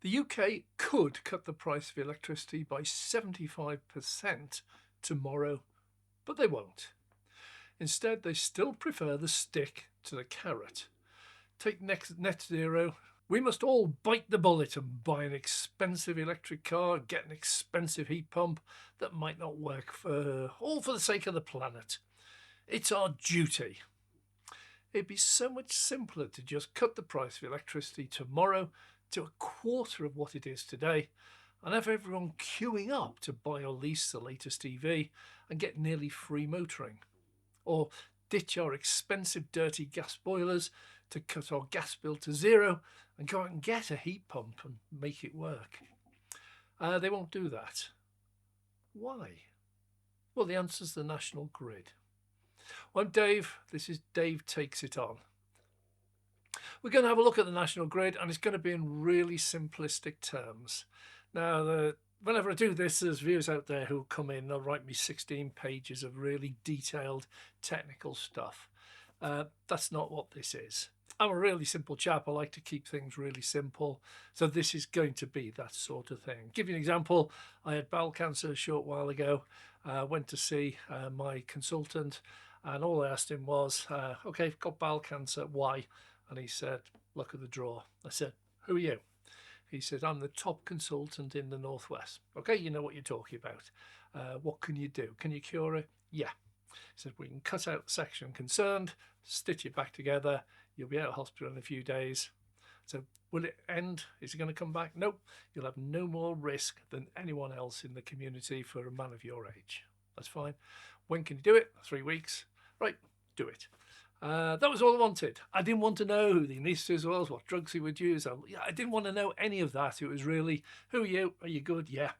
The UK could cut the price of electricity by 75% tomorrow, but they won't. Instead, they still prefer the stick to the carrot. Take net zero. We must all bite the bullet and buy an expensive electric car, get an expensive heat pump that might not work all for the sake of the planet. It's our duty. It'd be so much simpler to just cut the price of electricity tomorrow to a quarter of what it is today and have everyone queuing up to buy or lease the latest EV and get nearly free motoring. Or ditch our expensive dirty gas boilers to cut our gas bill to zero and go out and get a heat pump and make it work. They won't do that. Why? Well, the answer's the national grid. Well, I'm Dave. This is Dave Takes It On. We're going to have a look at the national grid, and it's going to be in really simplistic terms. Now, whenever I do this, there's viewers out there who come in, they'll write me 16 pages of really detailed technical stuff. That's not what this is. I'm a really simple chap. I like to keep things really simple. So this is going to be that sort of thing. Give you an example. I had bowel cancer a short while ago. Went to see my consultant, and all I asked him was, okay, I've got bowel cancer, why? And he said, luck of the draw. I said, who are you? He said, I'm the top consultant in the Northwest. Okay, you know what you're talking about. What can you do? Can you cure it? Yeah. He said, we can cut out the section concerned, stitch it back together. You'll be out of hospital in a few days. So will it end? Is it going to come back? Nope. You'll have no more risk than anyone else in the community for a man of your age. That's fine. When can you do it? 3 weeks. Right, do it. That was all I wanted. I didn't want to know who the anaesthetist was, what drugs he would use. I didn't want to know any of that. It was really, who are you? Are you good? Yeah.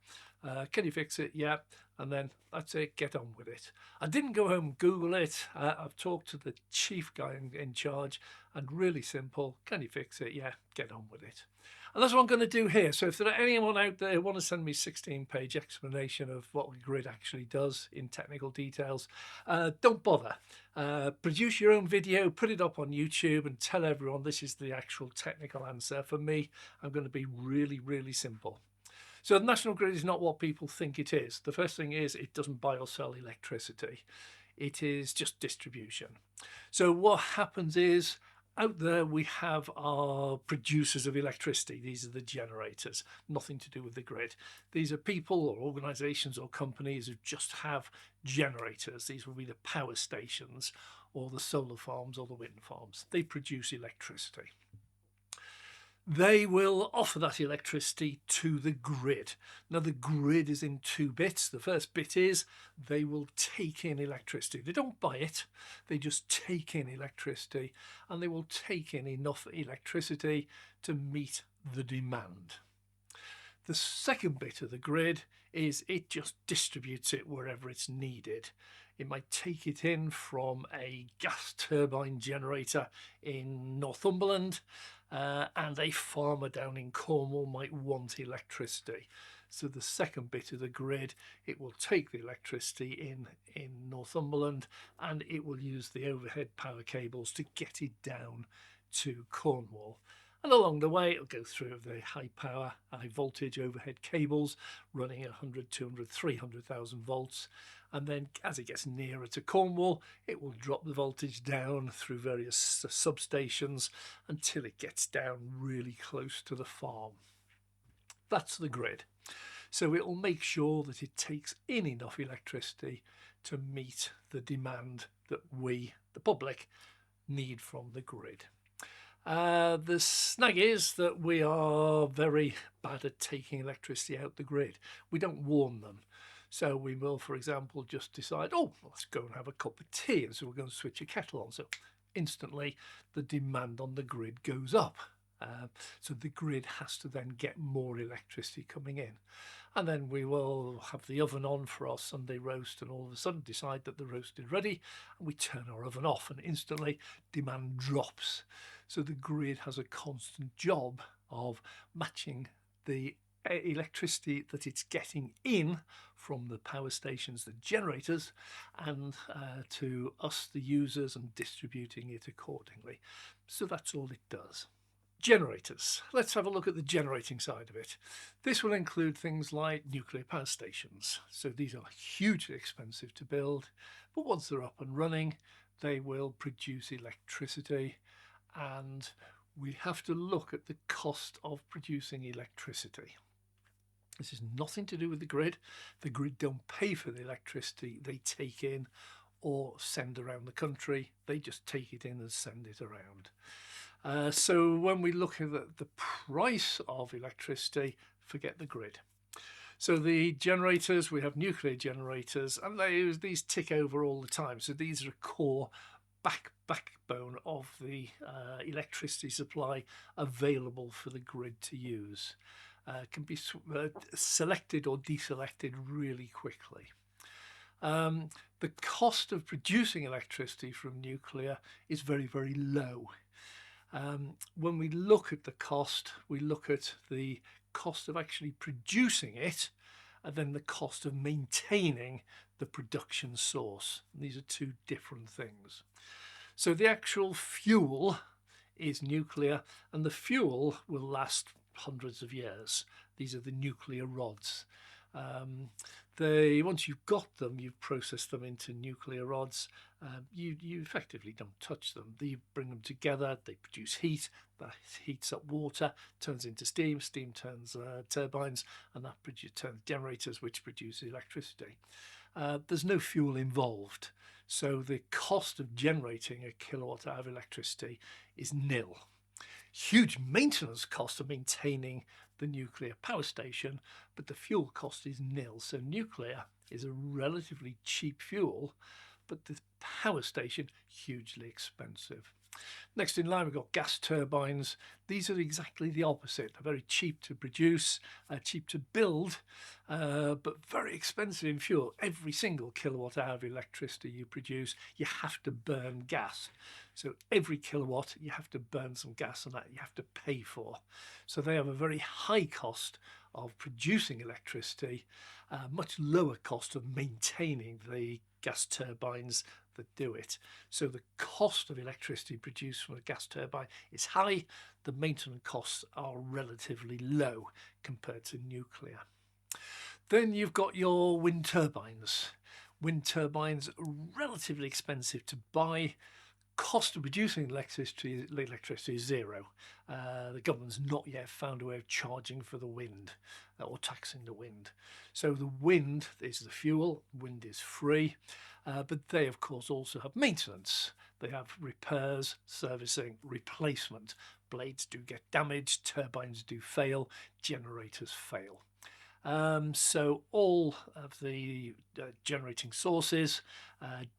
Can you fix it? Yeah. And then that's it, get on with it. I didn't go home and Google it. I've talked to the chief guy in charge, and really simple, can you fix it? Yeah, get on with it. And that's what I'm going to do here. So if there are anyone out there who want to send me a 16-page explanation of what the grid actually does in technical details, don't bother. Produce your own video, put it up on YouTube, and tell everyone this is the actual technical answer. For me, I'm going to be really, really simple. So the national grid is not what people think it is. The first thing is it doesn't buy or sell electricity. It is just distribution. So what happens is out there we have our producers of electricity. These are the generators, nothing to do with the grid. These are people or organisations or companies who just have generators. These will be the power stations or the solar farms or the wind farms. They produce electricity. They will offer that electricity to the grid. Now the grid is in 2 bits. The first bit is they will take in electricity. They don't buy it, they just take in electricity, and they will take in enough electricity to meet the demand. The second bit of the grid is it just distributes it wherever it's needed. It might take it in from a gas turbine generator in Northumberland, and a farmer down in Cornwall might want electricity. So the second bit of the grid, it will take the electricity in Northumberland, and it will use the overhead power cables to get it down to Cornwall. And along the way, it'll go through the high power, high voltage overhead cables running 100, 200, 300,000 volts. And then as it gets nearer to Cornwall, it will drop the voltage down through various substations until it gets down really close to the farm. That's the grid. So it will make sure that it takes in enough electricity to meet the demand that we, the public, need from the grid. The snag is that we are very bad at taking electricity out the grid. We don't warn them. So we will, for example, just decide, oh, let's go and have a cup of tea. And so we're going to switch a kettle on. So instantly the demand on the grid goes up. So the grid has to then get more electricity coming in. And then we will have the oven on for our Sunday roast and all of a sudden decide that the roast is ready. And we turn our oven off and instantly demand drops. So the grid has a constant job of matching the electricity that it's getting in from the power stations, the generators, and to us, the users, and distributing it accordingly. So that's all it does. Generators. Let's have a look at the generating side of it. This will include things like nuclear power stations. So these are hugely expensive to build, but once they're up and running, they will produce electricity, and we have to look at the cost of producing electricity. This is nothing to do with the grid. The grid don't pay for the electricity they take in or send around the country. They just take it in and send it around. So when we look at the price of electricity, forget the grid. So the generators, we have nuclear generators, and these tick over all the time. So these are a core backbone of the electricity supply available for the grid to use. Can be selected or deselected really quickly. The cost of producing electricity from nuclear is very, very low. When we look at the cost, we look at the cost of actually producing it and then the cost of maintaining the production source. These are two different things. So the actual fuel is nuclear, and the fuel will last hundreds of years. These are the nuclear rods. Once you've got them, you've processed them into nuclear rods, you effectively don't touch them. You bring them together, they produce heat, that heats up water, turns into steam, steam turns turbines, and that turns generators which produce electricity. There's no fuel involved, so the cost of generating a kilowatt hour of electricity is nil. Huge maintenance cost of maintaining the nuclear power station, but the fuel cost is nil. So nuclear is a relatively cheap fuel, but the power station hugely expensive. Next in line, we've got gas turbines. These are exactly the opposite. They're very cheap to produce, cheap to build, but very expensive in fuel. Every single kilowatt hour of electricity you produce, you have to burn gas. So every kilowatt, you have to burn some gas, and that you have to pay for. So they have a very high cost of producing electricity, much lower cost of maintaining the gas turbines that do it. So the cost of electricity produced from a gas turbine is high. The maintenance costs are relatively low compared to nuclear. Then you've got your wind turbines. Wind turbines are relatively expensive to buy. Cost of producing electricity is zero. The government's not yet found a way of charging for the wind or taxing the wind. So the wind is the fuel, wind is free, but they of course also have maintenance. They have repairs, servicing, replacement. Blades do get damaged, turbines do fail, generators fail. So all of the generating sources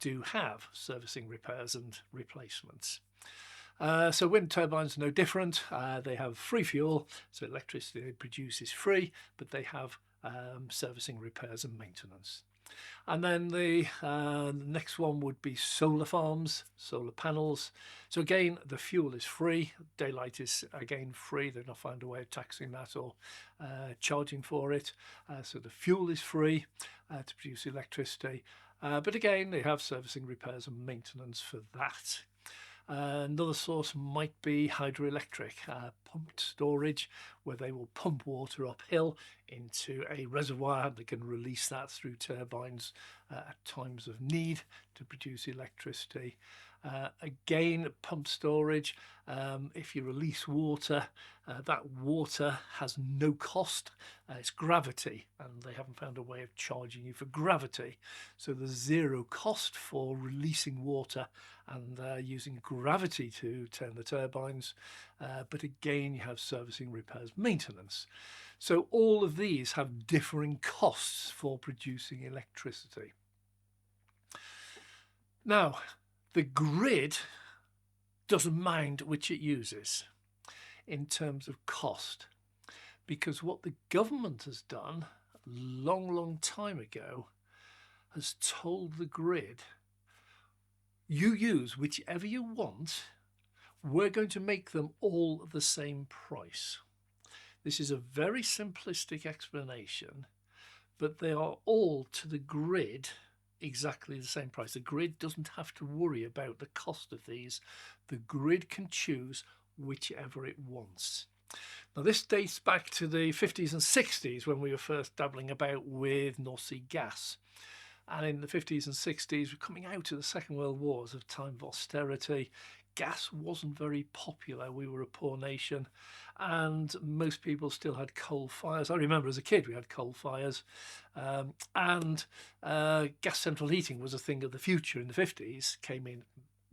do have servicing, repairs and replacements. So wind turbines are no different. They have free fuel, so electricity they produce is free, but they have servicing, repairs and maintenance. And then the next one would be solar farms, solar panels. So again, the fuel is free. Daylight is again free. They've not found a way of taxing that or charging for it. So the fuel is free to produce electricity. But again, they have servicing, repairs and maintenance for that. Another source might be hydroelectric, pumped storage, where they will pump water uphill into a reservoir. They can release that through turbines at times of need to produce electricity. Again, pump storage, if you release water, that water has no cost. It's gravity, and they haven't found a way of charging you for gravity. So there's zero cost for releasing water and using gravity to turn the turbines. But again, you have servicing, repairs, maintenance. So all of these have differing costs for producing electricity. Now, the grid doesn't mind which it uses in terms of cost, because what the government has done a long time ago has told the grid, you use whichever you want, we're going to make them all the same price. This is a very simplistic explanation, but they are all to the grid exactly the same price. The grid doesn't have to worry about the cost of these. The grid can choose whichever it wants. Now this dates back to the 50s and 60s when we were first dabbling about with North Sea gas. And in the 50s and 60s, we're coming out of the Second World War, a time of austerity. Gas wasn't very popular. We were a poor nation and most people still had coal fires. I remember as a kid we had coal fires, and gas central heating was a thing of the future in the 50s, came in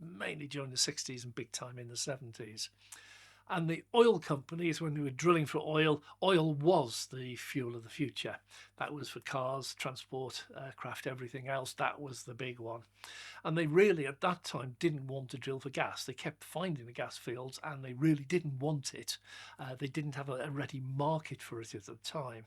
mainly during the 60s and big time in the 70s. And the oil companies, when they were drilling for oil, oil was the fuel of the future. That was for cars, transport, aircraft, everything else. That was the big one. And they really, at that time, didn't want to drill for gas. They kept finding the gas fields and they really didn't want it. They didn't have a ready market for it at the time.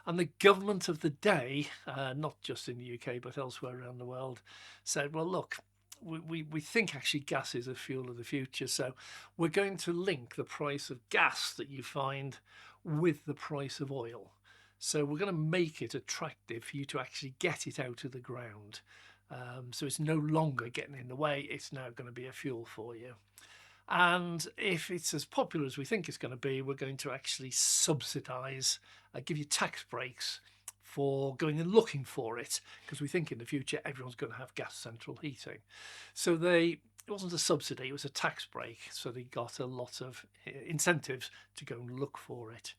And the government of the day, not just in the UK, but elsewhere around the world, said, well, look, we think actually gas is a fuel of the future, so we're going to link the price of gas that you find with the price of oil. So we're going to make it attractive for you to actually get it out of the ground. So it's no longer getting in the way, it's now going to be a fuel for you. And if it's as popular as we think it's going to be, we're going to actually subsidise, give you tax breaks for going and looking for it, because we think in the future everyone's going to have gas central heating. So it wasn't a subsidy, it was a tax break. So they got a lot of incentives to go and look for it.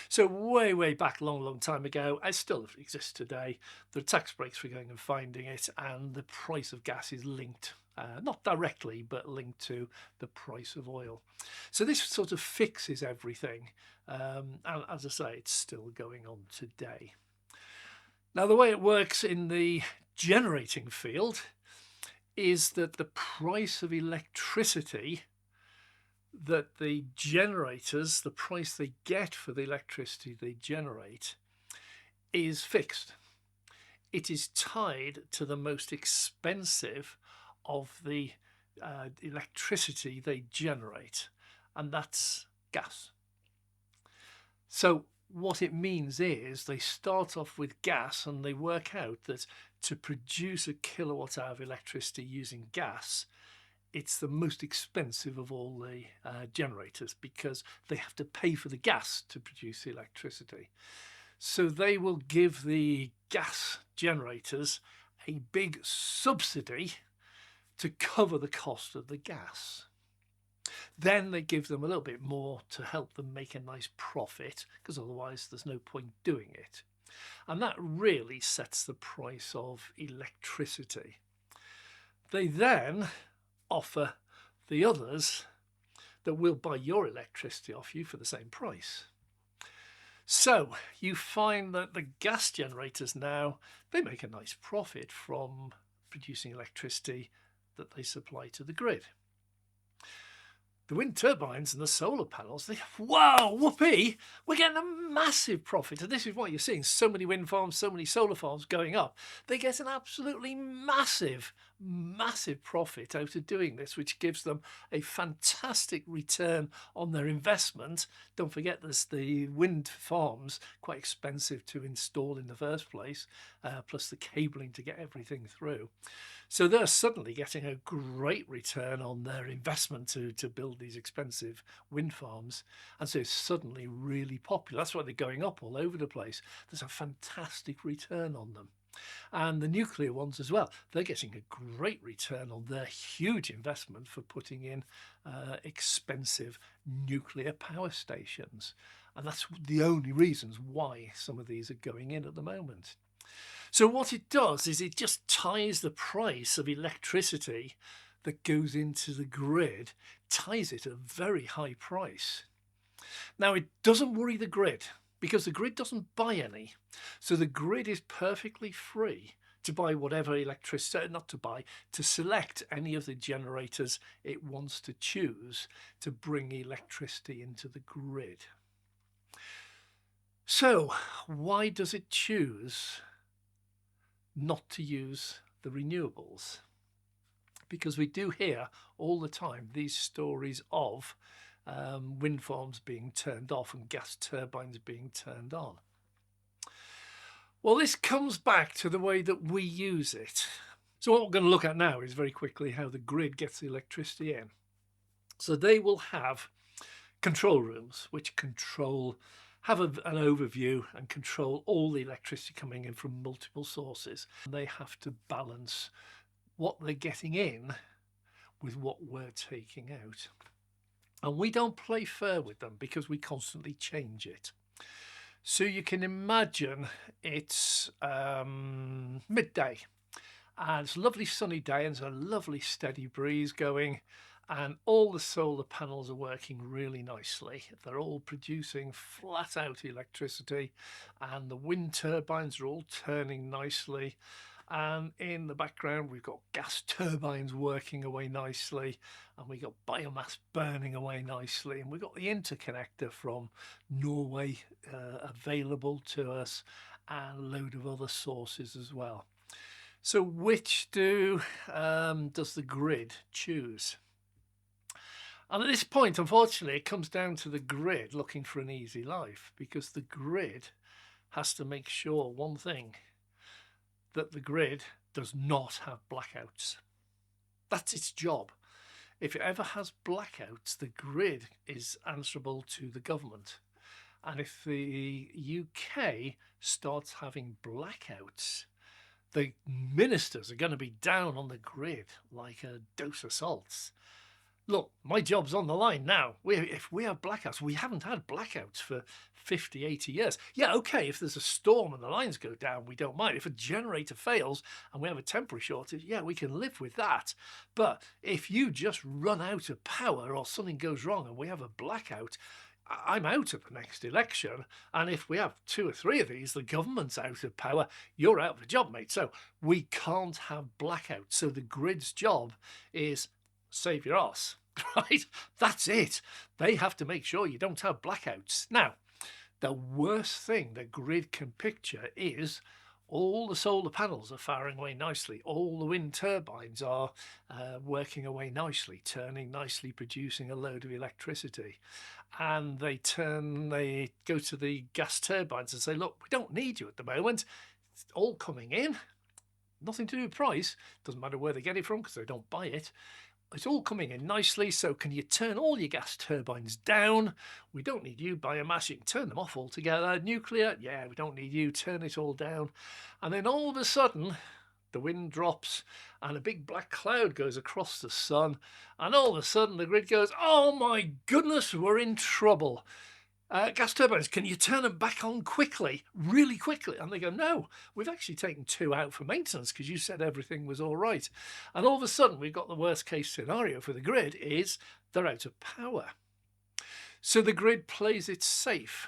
So way back, long time ago, it still exists today, there are tax breaks for going and finding it, and the price of gas is linked, not directly, but linked to the price of oil. So this sort of fixes everything. And as I say, it's still going on today. Now, the way it works in the generating field is that the price of electricity that the generators, the price they get for the electricity they generate, is fixed. It is tied to the most expensive of the electricity they generate, and that's gas. So what it means is they start off with gas and they work out that to produce a kilowatt hour of electricity using gas, it's the most expensive of all the generators, because they have to pay for the gas to produce the electricity. So they will give the gas generators a big subsidy to cover the cost of the gas. Then they give them a little bit more to help them make a nice profit, because otherwise there's no point doing it. And that really sets the price of electricity. They then offer the others that will buy your electricity off you for the same price. So you find that the gas generators now, they make a nice profit from producing electricity that they supply to the grid. The wind turbines and the solar panels, wow, whoopee, we're getting a massive profit. And this is what you're seeing, so many wind farms, so many solar farms going up. They get an absolutely massive profit out of doing this, which gives them a fantastic return on their investment. Don't forget, there's the wind farms, quite expensive to install in the first place, plus the cabling to get everything through. So they're suddenly getting a great return on their investment to build these expensive wind farms. And so it's suddenly really popular. That's why they're going up all over the place. There's a fantastic return on them. And the nuclear ones as well, they're getting a great return on their huge investment for putting in expensive nuclear power stations. And that's the only reasons why some of these are going in at the moment. So what it does is it just ties the price of electricity that goes into the grid, ties it at a very high price. Now, it doesn't worry the grid, because the grid doesn't buy any. So the grid is perfectly free to buy whatever electricity, to select any of the generators it wants to choose to bring electricity into the grid. So why does it choose not to use the renewables? Because we do hear all the time these stories of wind farms being turned off and gas turbines being turned on. Well, this comes back to the way that we use it. So what we're going to look at now is very quickly how the grid gets the electricity in. So they will have control rooms, which have an overview and control all the electricity coming in from multiple sources. They have to balance what they're getting in with what we're taking out. And we don't play fair with them because we constantly change it. So you can imagine it's midday and it's a lovely sunny day and there's a lovely steady breeze going, and all the solar panels are working really nicely. They're all producing flat out electricity and the wind turbines are all turning nicely. And in the background, we've got gas turbines working away nicely, and we've got biomass burning away nicely, and we've got the interconnector from Norway available to us, and a load of other sources as well. So which does the grid choose? And at this point, unfortunately, it comes down to the grid looking for an easy life, because the grid has to make sure one thing, that the grid does not have blackouts. That's its job. If it ever has blackouts, the grid is answerable to the government. And if the UK starts having blackouts, the ministers are going to be down on the grid like a dose of salts. Look, my job's on the line now. If we have blackouts, we haven't had blackouts for 50, 80 years. Yeah, okay, if there's a storm and the lines go down, we don't mind. If a generator fails and we have a temporary shortage, yeah, we can live with that. But if you just run out of power or something goes wrong and we have a blackout, I'm out at the next election. And if we have 2 or 3 of these, the government's out of power, you're out of a job, mate. So we can't have blackouts. So the grid's job is save your arse, right? That's it. They have to make sure you don't have blackouts. Now, the worst thing the grid can picture is all the solar panels are firing away nicely. All the wind turbines are working away nicely, turning nicely, producing a load of electricity. And they go to the gas turbines and say, look, we don't need you at the moment. It's all coming in. Nothing to do with price. Doesn't matter where they get it from because they don't buy it. It's all coming in nicely, so can you turn all your gas turbines down? We don't need you. Biomass, you can turn them off altogether. Nuclear, yeah, we don't need you. Turn it all down. And then all of a sudden, the wind drops and a big black cloud goes across the sun. And all of a sudden, the grid goes, oh my goodness, we're in trouble. Gas turbines, can you turn them back on quickly, really quickly? And they go, no, we've actually taken 2 out for maintenance because you said everything was all right. And all of a sudden, we've got the worst case scenario for the grid is they're out of power. So the grid plays it safe.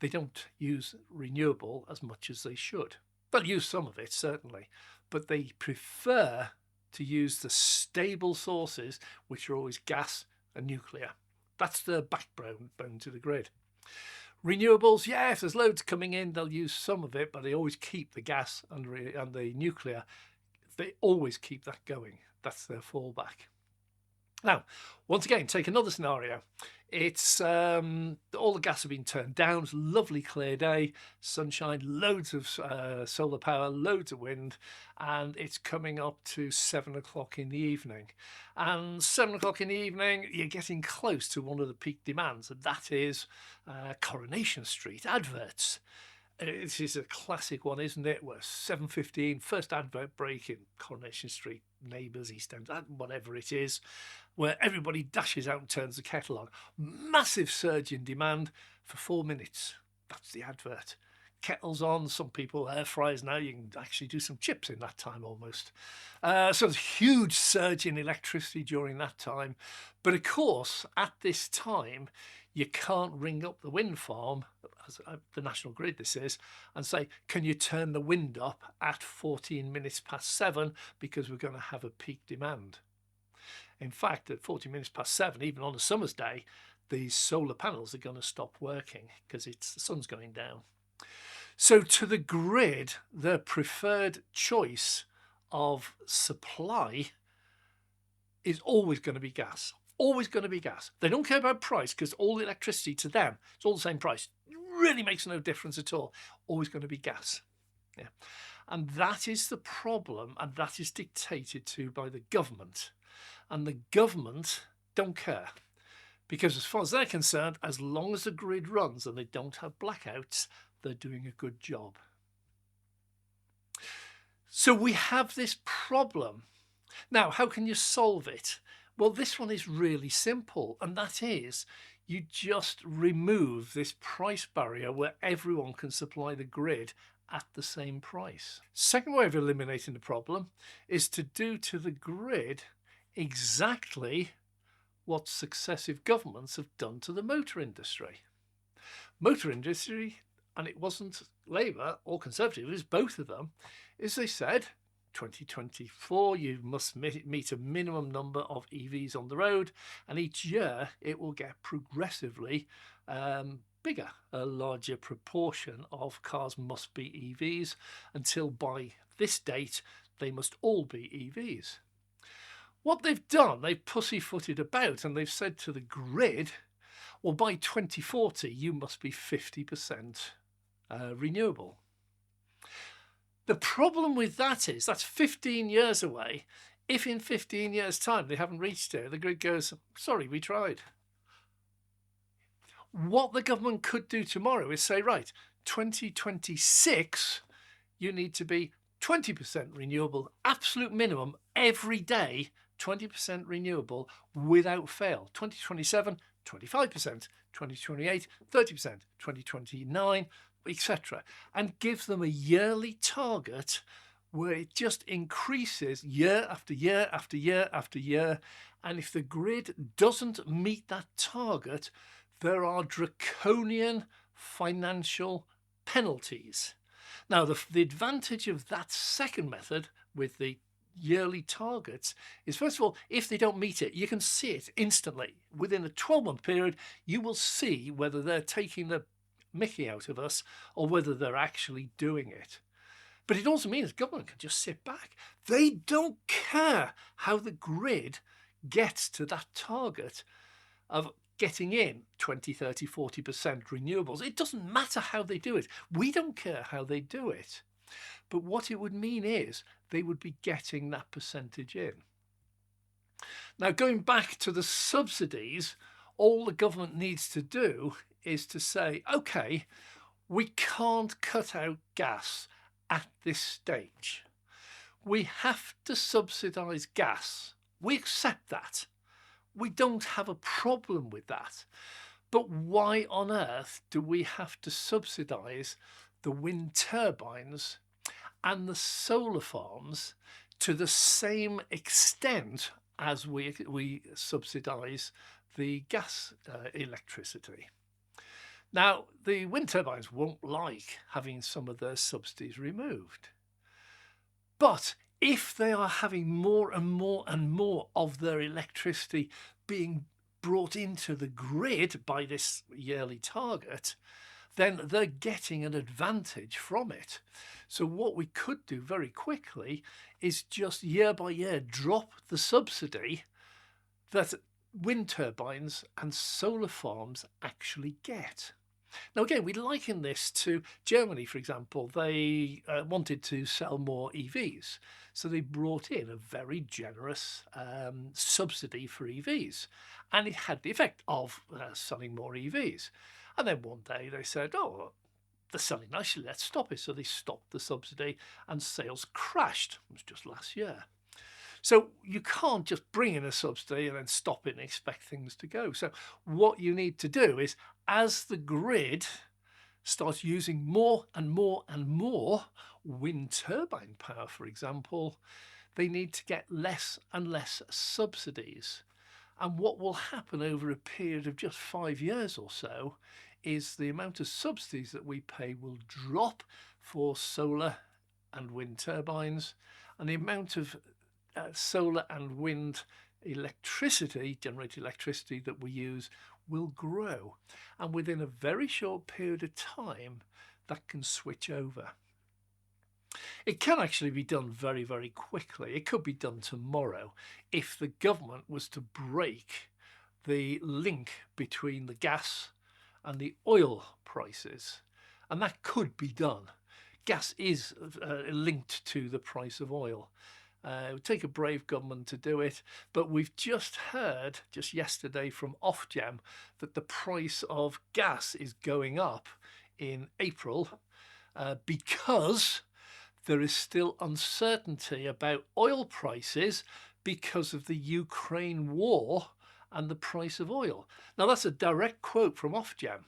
They don't use renewable as much as they should. They'll use some of it, certainly, but they prefer to use the stable sources, which are always gas and nuclear. That's the backbone to the grid. Renewables, yeah, if there's loads coming in, they'll use some of it, but they always keep the gas and the nuclear. They always keep that going. That's their fallback. Now, once again, take another scenario. It's all the gas have been turned down. It's a lovely clear day, sunshine, loads of solar power, loads of wind, and it's coming up to 7 o'clock in the evening. And 7 o'clock in the evening, you're getting close to one of the peak demands, and that is Coronation Street adverts. This is a classic one, isn't it? Where 7:15, first advert break in Coronation Street, Neighbours, East End, whatever it is, where everybody dashes out and turns the kettle on. Massive surge in demand for 4 minutes. That's the advert. Kettles on, some people air fryers now, you can actually do some chips in that time almost. So there's a huge surge in electricity during that time. But of course, at this time, you can't ring up the wind farm, as the National Grid this is, and say, can you turn the wind up at 14 minutes past 7 because we're going to have a peak demand. In fact, at 40 minutes past 7, even on a summer's day, these solar panels are going to stop working because the sun's going down. So to the grid, their preferred choice of supply is always going to be gas. Always going to be gas. They don't care about price because all the electricity to them, it's all the same price. It really makes no difference at all. Always going to be gas. Yeah. And that is the problem, and that is dictated to by the government. And the government don't care. Because as far as they're concerned, as long as the grid runs and they don't have blackouts, they're doing a good job. So we have this problem. Now, how can you solve it? Well, this one is really simple, and that is you just remove this price barrier where everyone can supply the grid at the same price. Second way of eliminating the problem is to do to the grid exactly what successive governments have done to the motor industry. Motor industry, and it wasn't Labour or Conservative, it was both of them, is they said 2024 you must meet a minimum number of EVs on the road, and each year it will get progressively bigger. A larger proportion of cars must be EVs until by this date they must all be EVs. What they've done, they've pussyfooted about and they've said to the grid, well, by 2040 you must be 50% renewable. The problem with that is that's 15 years away. If in 15 years' time they haven't reached it, the grid goes, sorry, we tried. What the government could do tomorrow is say, right, 2026, you need to be 20% renewable, absolute minimum, every day, 20% renewable without fail. 2027, 25%, 2028, 30%, 2029, etc. And give them a yearly target where it just increases year after year after year after year. And if the grid doesn't meet that target, there are draconian financial penalties. Now, the advantage of that second method with the yearly targets is, first of all, if they don't meet it, you can see it instantly. Within a 12-month period, you will see whether they're taking the mickey out of us or whether they're actually doing it. But it also means government can just sit back. They don't care how the grid gets to that target of getting in 20, 30, 40% renewables. It doesn't matter how they do it. We don't care how they do it. But what it would mean is they would be getting that percentage in. Now, going back to the subsidies, all the government needs to do is to say, okay, we can't cut out gas at this stage. We have to subsidise gas. We accept that. We don't have a problem with that. But why on earth do we have to subsidise the wind turbines and the solar farms to the same extent as we subsidise the gas electricity? Now, the wind turbines won't like having some of their subsidies removed. But if they are having more and more and more of their electricity being brought into the grid by this yearly target, then they're getting an advantage from it. So what we could do very quickly is just year by year drop the subsidy that wind turbines and solar farms actually get. Now, again, we liken this to Germany, for example. They wanted to sell more EVs, so they brought in a very generous subsidy for EVs, and it had the effect of selling more EVs. And then one day they said, oh, they're selling nicely, let's stop it. So they stopped the subsidy and sales crashed. It was just last year. So you can't just bring in a subsidy and then stop it and expect things to go. So what you need to do is, as the grid starts using more and more and more wind turbine power, for example, they need to get less and less subsidies. And what will happen over a period of just 5 years or so is the amount of subsidies that we pay will drop for solar and wind turbines, and the amount of solar and wind electricity, generated electricity that we use, will grow. And within a very short period of time, that can switch over. It can actually be done very, very quickly. It could be done tomorrow if the government was to break the link between the gas and the oil prices. And that could be done. Gas is linked to the price of oil. It would take a brave government to do it, but we've just heard, just yesterday from Ofgem, that the price of gas is going up in April because there is still uncertainty about oil prices because of the Ukraine war and the price of oil. Now, that's a direct quote from Ofgem.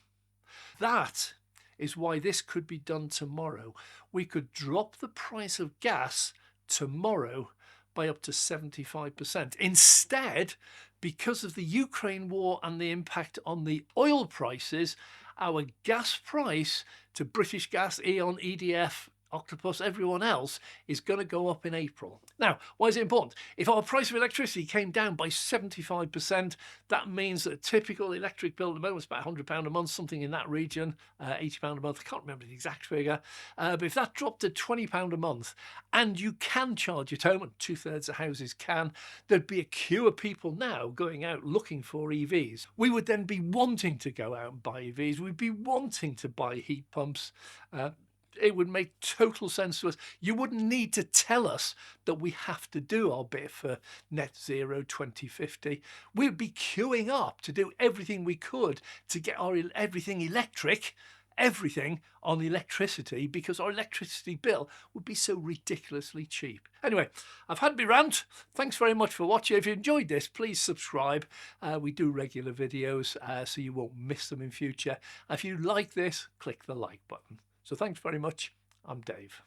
That is why this could be done tomorrow. We could drop the price of gas tomorrow by up to 75%. Instead, because of the Ukraine war and the impact on the oil prices, our gas price to British Gas, E.ON, EDF, Octopus, everyone else is going to go up in April. Now, why is it important? If our price of electricity came down by 75%, that means that a typical electric bill at the moment is about £100 a month, something in that region, £80 a month. I can't remember the exact figure. But if that dropped to £20 a month, and you can charge at home, and 2/3 of houses can, there'd be a queue of people now going out looking for EVs. We would then be wanting to go out and buy EVs. We'd be wanting to buy heat pumps. It would make total sense to us. You wouldn't need to tell us that we have to do our bit for net zero 2050. We'd be queuing up to do everything we could to get our everything electric, everything on electricity, because our electricity bill would be so ridiculously cheap. Anyway, I've had my rant. Thanks very much for watching. If you enjoyed this, please subscribe. We do regular videos, so you won't miss them in future. If you like this, click the like button. So thanks very much. I'm Dave.